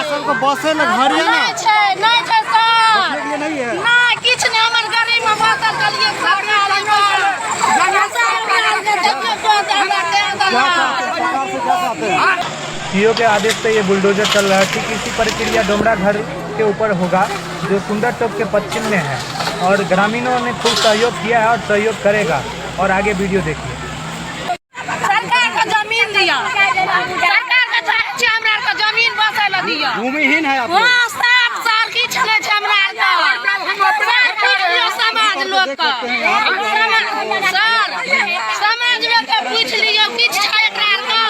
सबको बसे में घर है ना नहीं छै सर नहीं है नहीं किछ नहीं हमर गरीब में बसल चलिए सीओ के आदेश पे ये बुलडोजर चल रहा है। ठीक इसी प्रक्रिया डोमरा घर के ऊपर होगा जो सुंदर चौक के पश्चिम में है और ग्रामीणों ने खूब सहयोग किया है और सहयोग करेगा। और आगे वीडियो देखिए। सरकार को जमीन दिया, सरकार को चाहे हमरा को जमीन बसे ला दिया। भूमिहीन है आप लोग। हां सब साल किछ नहीं छै हमरा का समाज लोग का सर समाज लोग के पूछ लियो किछ छै एकरा का।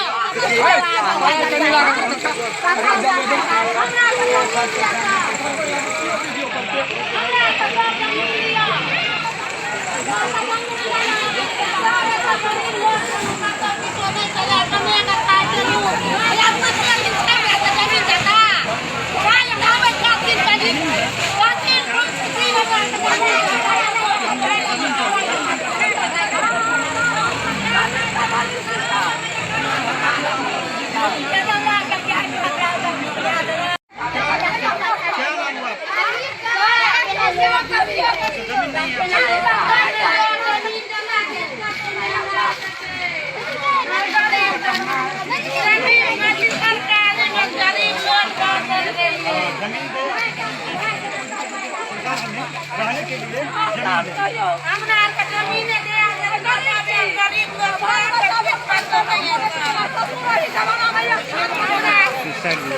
रहने के लिए हमरा के जमीन दे गरीब लोग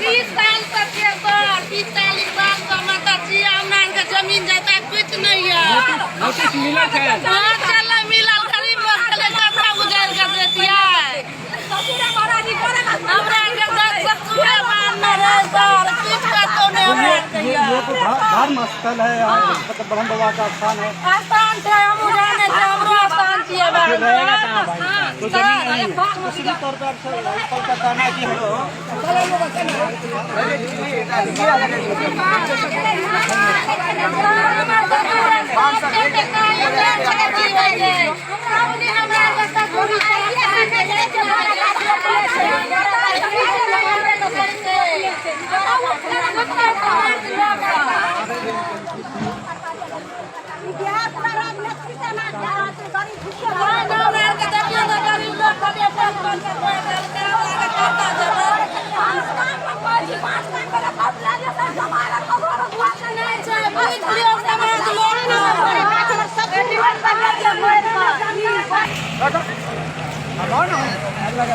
30 साल तक के सर 30 40 साल का मतलब जी हमरा के जमीन जाता कुछ नहीं है। नोटिस मिला है। हां चल मिलल गरीब लोग के लिए कथा गुजार के देतिया ससुरे महाराज करे हमरा के ससुरे मान रे सर कुछ का तो नहीं ये तो धर्म स्थल है, मतलब ब्रह्म बाबा का स्थान है। स्थान है हम जाने से हमरो स्थान छिए बा रहेगा कहां भाई? तो जमीन नहीं है तो सीधे तौर पर का कहना है कि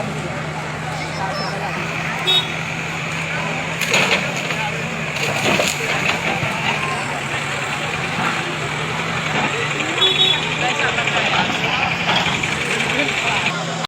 समाज लोग